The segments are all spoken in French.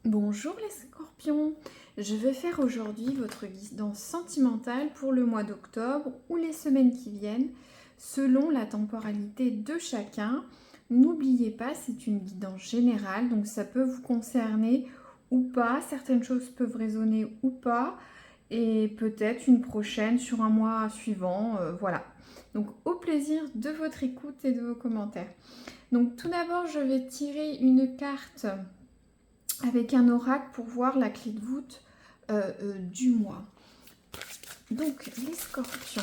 Bonjour les scorpions, je vais faire aujourd'hui votre guidance sentimentale pour le mois d'octobre ou les semaines qui viennent, selon la temporalité de chacun. N'oubliez pas, c'est une guidance générale, donc ça peut vous concerner ou pas, certaines choses peuvent résonner ou pas, et peut-être une prochaine sur un mois suivant, voilà. Donc au plaisir de votre écoute et de vos commentaires. Donc tout d'abord, je vais tirer une carte avec un oracle pour voir la clé de voûte du mois. Donc, les scorpions,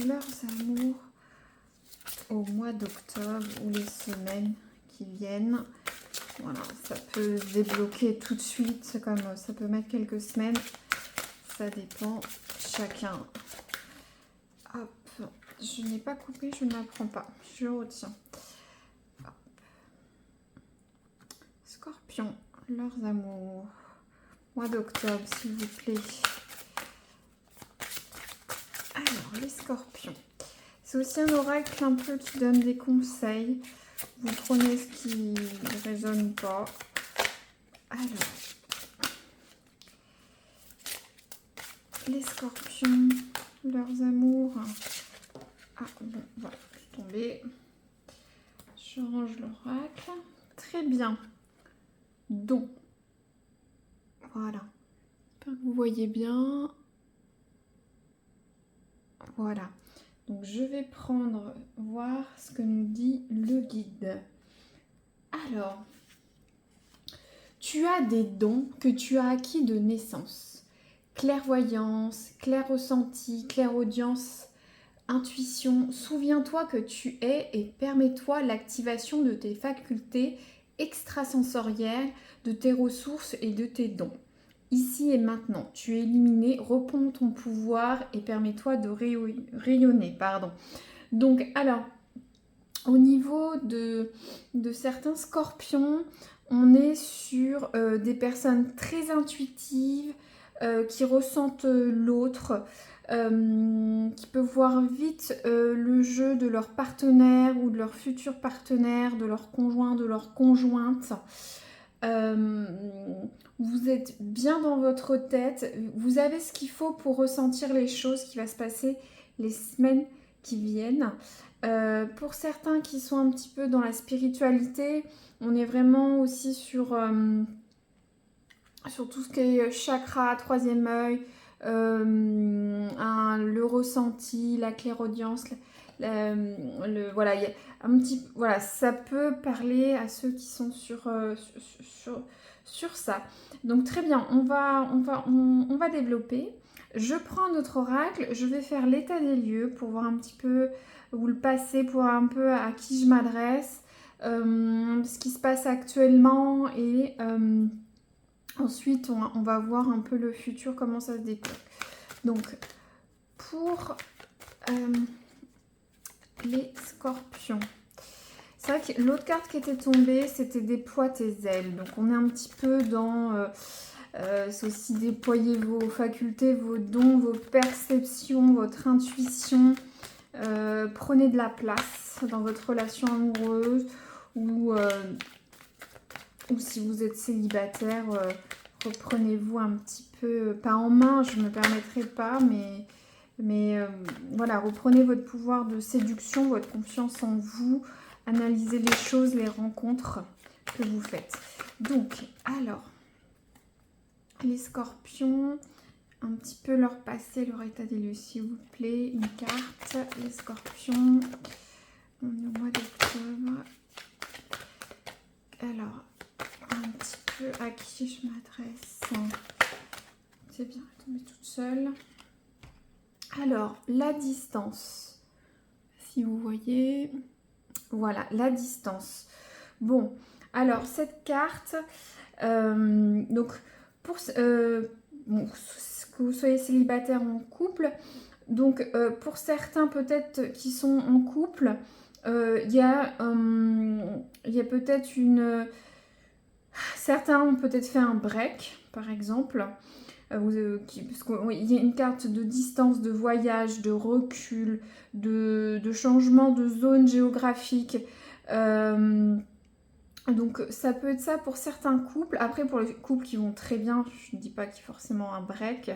leurs amours au mois d'octobre ou les semaines qui viennent. Voilà, ça peut se débloquer tout de suite, comme ça peut mettre quelques semaines. Ça dépend chacun. Hop, je n'ai pas coupé, je ne la prends pas. Je retiens. Hop. Scorpion, leurs amours. Mois d'octobre, s'il vous plaît. Alors, les scorpions. C'est aussi un oracle un peu qui donne des conseils. Vous prenez ce qui résonne ou pas. Alors, les scorpions, leurs amours. Ah, bon, voilà, je suis tombée. Je range l'oracle. Très bien. Donc, voilà. J'espère que vous voyez bien. Voilà. Donc, je vais voir ce que nous dit le guide. Alors, tu as des dons que tu as acquis de naissance. Clairvoyance, clair-ressenti, clairaudience, intuition. Souviens-toi que tu es et permets-toi l'activation de tes facultés extrasensorielles, de tes ressources et de tes dons. Ici et maintenant, tu es illuminé, reprends ton pouvoir et permets-toi de rayonner. Donc, alors, au niveau de certains scorpions, on est sur des personnes très intuitives, qui ressentent l'autre, qui peuvent voir vite le jeu de leur partenaire ou de leur futur partenaire, de leur conjoint, de leur conjointe. Vous êtes bien dans votre tête, vous avez ce qu'il faut pour ressentir les choses qui va se passer les semaines qui viennent. Pour certains qui sont un petit peu dans la spiritualité, on est vraiment aussi sur tout ce qui est chakra, troisième œil, le ressenti, la clairaudience, voilà, y a voilà, ça peut parler à ceux qui sont sur ça. Donc très bien, on va développer. Je prends notre oracle, je vais faire l'état des lieux pour voir un petit peu où le passé, pour voir un peu à qui je m'adresse, ce qui se passe actuellement et ensuite on va voir un peu le futur, comment ça se débloque. Donc pour les scorpions, c'est vrai que l'autre carte qui était tombée, c'était déploie tes ailes. Donc on est un petit peu dans c'est aussi déployer vos facultés, vos dons, vos perceptions, votre intuition. Prenez de la place dans votre relation amoureuse ou si vous êtes célibataire, reprenez-vous un petit peu, pas en main, je ne me permettrai pas, mais voilà, reprenez votre pouvoir de séduction, votre confiance en vous, analysez les choses, les rencontres que vous faites. Donc, alors, les scorpions, un petit peu leur passé, leur état des lieux, s'il vous plaît. Une carte, les scorpions, on est au mois d'octobre. Alors, un petit peu à qui je m'adresse. C'est bien, elle est tombée toute seule. Alors, la distance, si vous voyez, voilà, la distance. Bon, alors cette carte, donc pour bon, que vous soyez célibataire ou en couple, donc pour certains peut-être qui sont en couple, il y a peut-être certains ont peut-être fait un break, par exemple. Parce qu'il y a une carte de distance, de voyage, de recul, de changement de zone géographique. Donc ça peut être ça pour certains couples. Après pour les couples qui vont très bien, je ne dis pas qu'il y a forcément un break.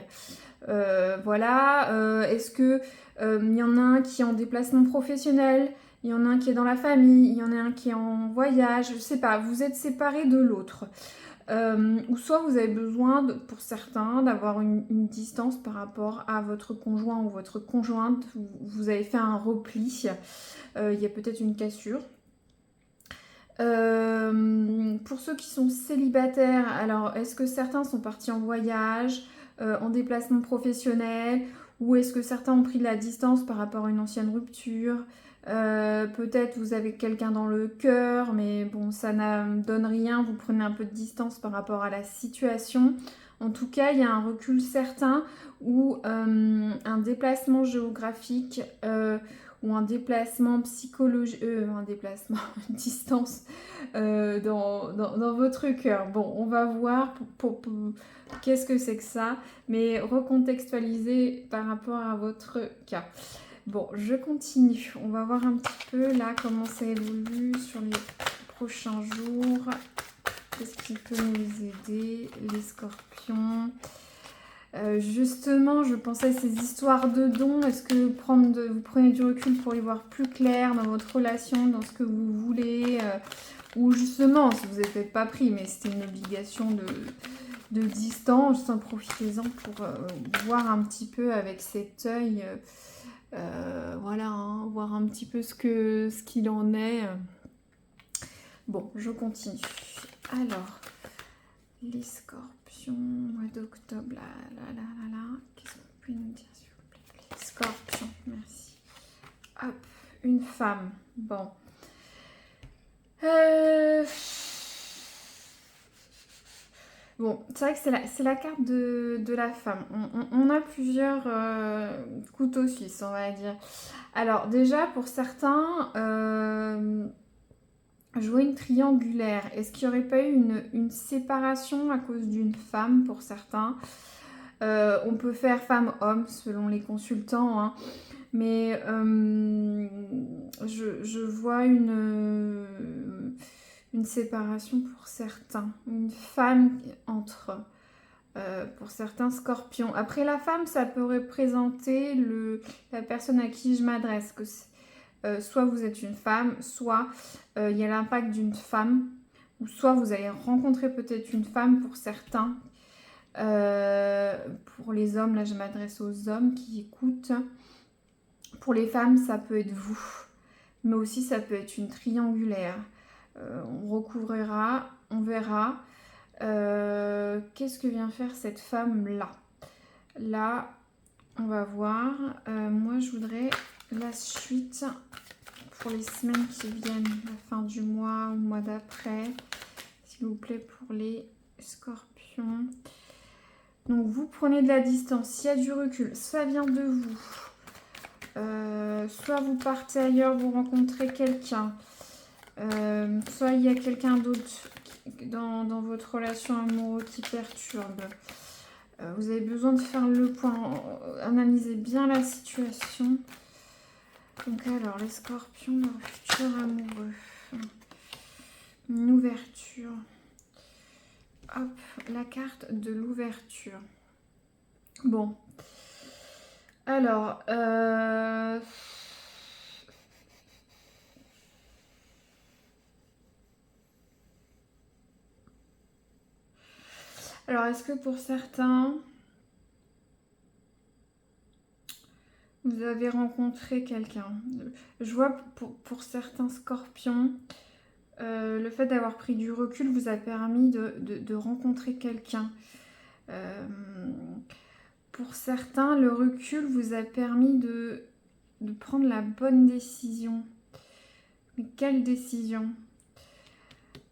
Voilà. Est-ce que il y en a un qui est en déplacement professionnel, il y en a un qui est dans la famille, il y en a un qui est en voyage, je sais pas, vous êtes séparés de l'autre. Ou soit vous avez besoin, pour certains, d'avoir une distance par rapport à votre conjoint ou votre conjointe. Vous avez fait un repli, il y a peut-être une cassure. Pour ceux qui sont célibataires, alors est-ce que certains sont partis en voyage, en déplacement professionnel, ou est-ce que certains ont pris de la distance par rapport à une ancienne rupture? Peut-être vous avez quelqu'un dans le cœur, mais bon, ça ne donne rien, vous prenez un peu de distance par rapport à la situation. En tout cas, il y a un recul certain ou un déplacement géographique ou un déplacement psychologique, un déplacement distance dans votre cœur. Bon, on va voir qu'est-ce que c'est que ça, mais recontextualiser par rapport à votre cas. Bon, je continue. On va voir un petit peu là comment ça évolue sur les prochains jours. Qu'est-ce qui peut nous aider, les scorpions? Justement, je pensais à ces histoires de dons. Est-ce que vous prenez du recul pour y voir plus clair dans votre relation, dans ce que vous voulez ou justement, si vous n'êtes peut-être pas pris, mais c'était une obligation de distance, profitez-en pour voir un petit peu avec cet œil, voilà, hein, voir un petit peu ce qu'il en est. Bon, je continue. Alors, les scorpions, mois d'octobre, là. Qu'est-ce que vous pouvez nous dire, s'il vous plaît? Les scorpions, merci. Hop, une femme. Bon. Bon, c'est vrai que c'est la carte de la femme. On a plusieurs couteaux suisses, on va dire. Alors, déjà, pour certains, jouer une triangulaire. Est-ce qu'il n'y aurait pas eu une séparation à cause d'une femme pour certains? On peut faire femme-homme selon les consultants, hein. Mais je vois une séparation pour certains. Une femme entre, pour certains scorpions. Après, la femme, ça peut représenter la personne à qui je m'adresse. Soit vous êtes une femme, soit il y a l'impact d'une femme, ou soit vous allez rencontrer peut-être une femme pour certains. Pour les hommes, là je m'adresse aux hommes qui écoutent. Pour les femmes, ça peut être vous, mais aussi ça peut être une triangulaire. On recouvrira, on verra. Qu'est-ce que vient faire cette femme-là? Là, on va voir. Moi, je voudrais la suite pour les semaines qui viennent, la fin du mois ou le mois d'après, s'il vous plaît, pour les scorpions. Donc, vous prenez de la distance, il y a du recul, ça vient de vous. Soit vous partez ailleurs, vous rencontrez quelqu'un, soit il y a quelqu'un d'autre dans votre relation amoureuse qui perturbe. Vous avez besoin de faire le point, analyser bien la situation. Donc alors, les scorpions, leur futur amoureux. Une ouverture. Hop, la carte de l'ouverture. Bon. Alors, est-ce que pour certains, vous avez rencontré quelqu'un? Je vois pour certains scorpions, le fait d'avoir pris du recul vous a permis de rencontrer quelqu'un. Pour certains, le recul vous a permis de prendre la bonne décision. Mais quelle décision?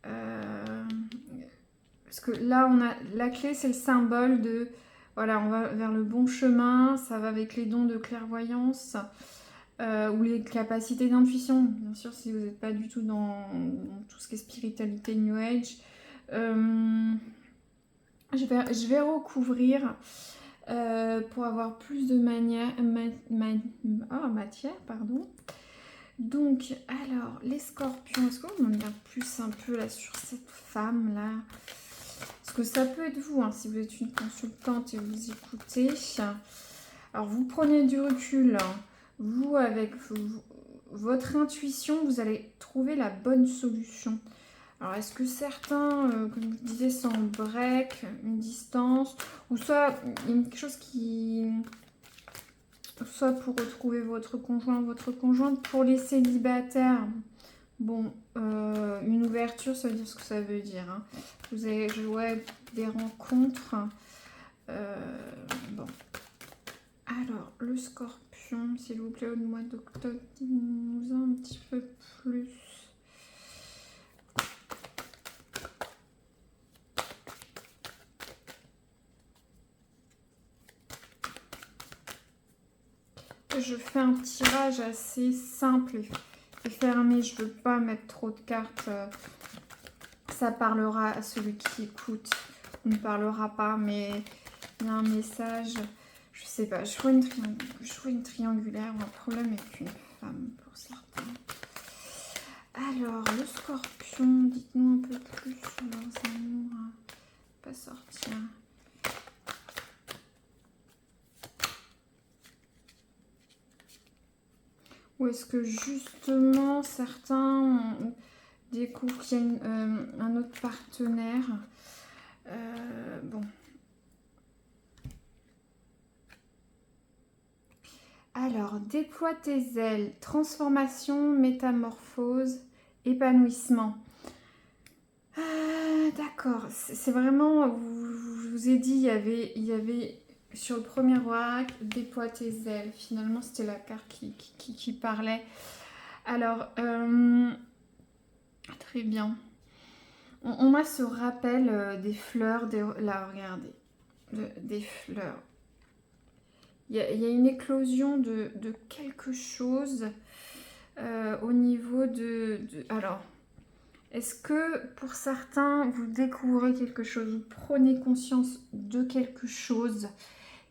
Parce que là, la clé, c'est le symbole de... Voilà, on va vers le bon chemin, ça va avec les dons de clairvoyance ou les capacités d'intuition. Bien sûr, si vous n'êtes pas du tout dans tout ce qui est spiritualité New Age. Je vais recouvrir pour avoir plus de matière, pardon. Donc, alors, les scorpions, est-ce que vous m'en dire plus un peu là sur cette femme-là? Parce que ça peut être vous, hein, si vous êtes une consultante et vous écoutez. Alors, vous prenez du recul, hein. Vous, avec votre intuition, vous allez trouver la bonne solution. Alors, est-ce que certains, comme je disais, sont en break, une distance, ou soit il y a quelque chose qui... Soit pour retrouver votre conjoint, votre conjointe. Pour les célibataires, bon, une ouverture, ça veut dire ce que ça veut dire. Hein. Vous avez joué des rencontres. Bon. Alors, le scorpion, s'il vous plaît, au mois d'octobre, dites-nous un petit peu plus. Je fais un tirage assez simple et fermé. Je ne veux pas mettre trop de cartes. Ça parlera à celui qui écoute. On ne parlera pas, mais il y a un message. Je sais pas. Je vois une triangulaire. Un problème avec une femme pour certains. Alors, le scorpion. Dites-nous un peu plus sur leurs amours. Pas sortir. Ou est-ce que justement certains découvrent qu'il y a un autre partenaire? Bon. Alors, déploie tes ailes, transformation, métamorphose, épanouissement. D'accord, c'est vraiment, je vous ai dit, il y avait sur le premier oracle, déploie tes ailes. Finalement, c'était la carte qui parlait. Alors, très bien. On a ce rappel des fleurs, là, regardez, des fleurs. Il y a une éclosion de quelque chose au niveau alors, est-ce que pour certains, vous découvrez quelque chose, vous prenez conscience de quelque chose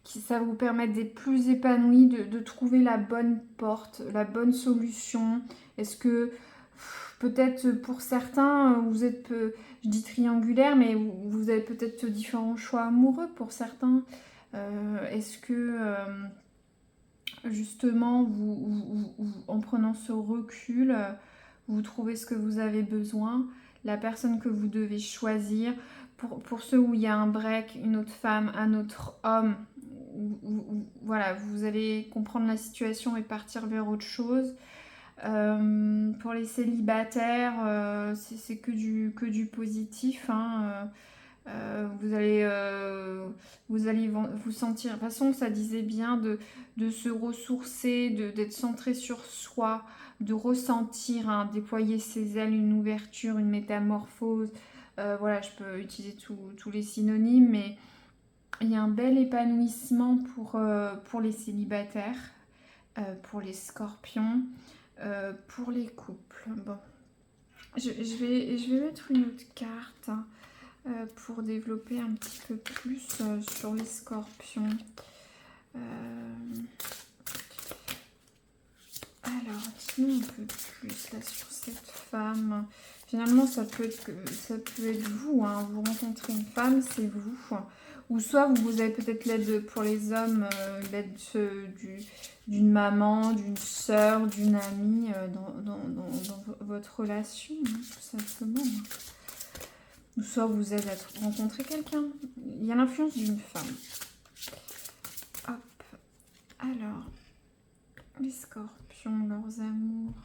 qui ça vous permet d'être plus épanoui, de trouver la bonne porte, la bonne solution? Est-ce que peut-être pour certains, vous êtes, je dis triangulaire, mais vous avez peut-être différents choix amoureux pour certains. Est-ce que justement, en prenant ce recul, vous trouvez ce que vous avez besoin, la personne que vous devez choisir? Pour ceux où il y a un break, une autre femme, un autre homme, voilà, vous allez comprendre la situation et partir vers autre chose. Pour les célibataires, c'est que du positif, hein. Vous allez vous sentir... De toute façon, ça disait bien de se ressourcer, d'être centré sur soi, de ressentir, hein, déployer ses ailes, une ouverture, une métamorphose. Voilà, je peux utiliser tous les synonymes, mais il y a un bel épanouissement pour les célibataires, pour les scorpions, pour les couples. Bon, je vais mettre une autre carte, hein, pour développer un petit peu plus sur les scorpions. Alors, dis-nous un peu plus là sur cette femme. Finalement, ça peut être vous, hein. Vous rencontrez une femme, c'est vous. Ou soit vous avez peut-être l'aide pour les hommes, l'aide d'une maman, d'une sœur, d'une amie dans votre relation, hein, tout simplement. Ou soit vous aide à rencontrer quelqu'un. Il y a l'influence d'une femme. Hop. Alors, les scorpions, leurs amours,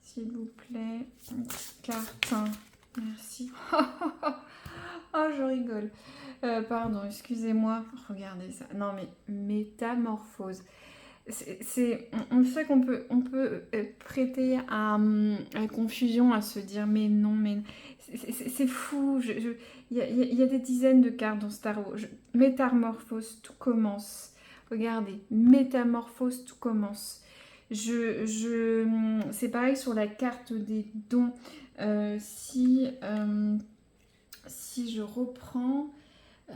s'il vous plaît. Une petite carte. Merci. Oh, je rigole. Pardon, excusez-moi. Regardez ça. Non, mais métamorphose. On sait qu'on peut prêter à confusion, à se dire mais non, mais c'est fou. Il y a des dizaines de cartes dans Star Wars. Métamorphose, tout commence. Regardez, métamorphose, tout commence. C'est pareil sur la carte des dons. Si je reprends... ouais,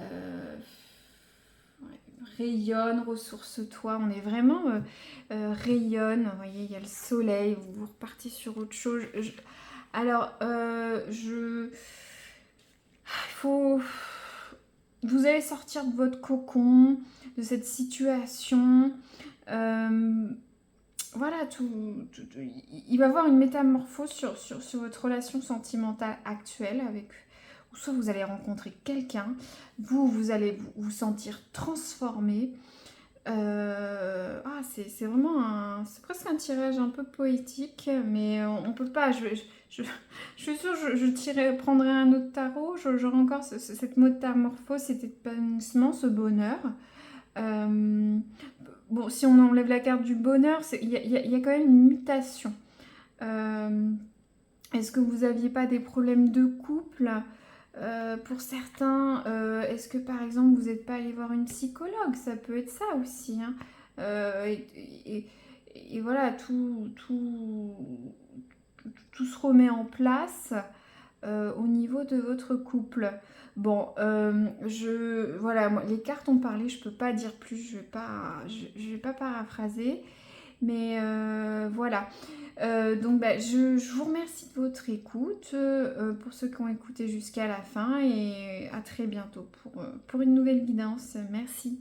rayonne, ressource-toi. On est vraiment rayonne. Vous voyez, il y a le soleil, vous repartez sur autre chose. Alors, il faut... Vous allez sortir de votre cocon, de cette situation. Voilà, il va y avoir une métamorphose sur votre relation sentimentale actuelle avec, ou soit vous allez rencontrer quelqu'un, vous allez vous sentir transformé. C'est vraiment c'est presque un tirage un peu poétique, mais on peut pas. Je suis sûre, prendrai un autre tarot, j'aurai encore cette métamorphose, cet épanouissement, ce bonheur. Bon, si on enlève la carte du bonheur, il y a quand même une mutation. Est-ce que vous n'aviez pas des problèmes de couple pour certains, est-ce que par exemple vous n'êtes pas allé voir une psychologue? Ça peut être ça aussi. Hein. Et voilà, tout se remet en place au niveau de votre couple. Bon, voilà, moi, les cartes ont parlé, je peux pas dire plus, je vais pas paraphraser, mais voilà. Donc, je vous remercie de votre écoute, pour ceux qui ont écouté jusqu'à la fin, et à très bientôt pour une nouvelle guidance. Merci.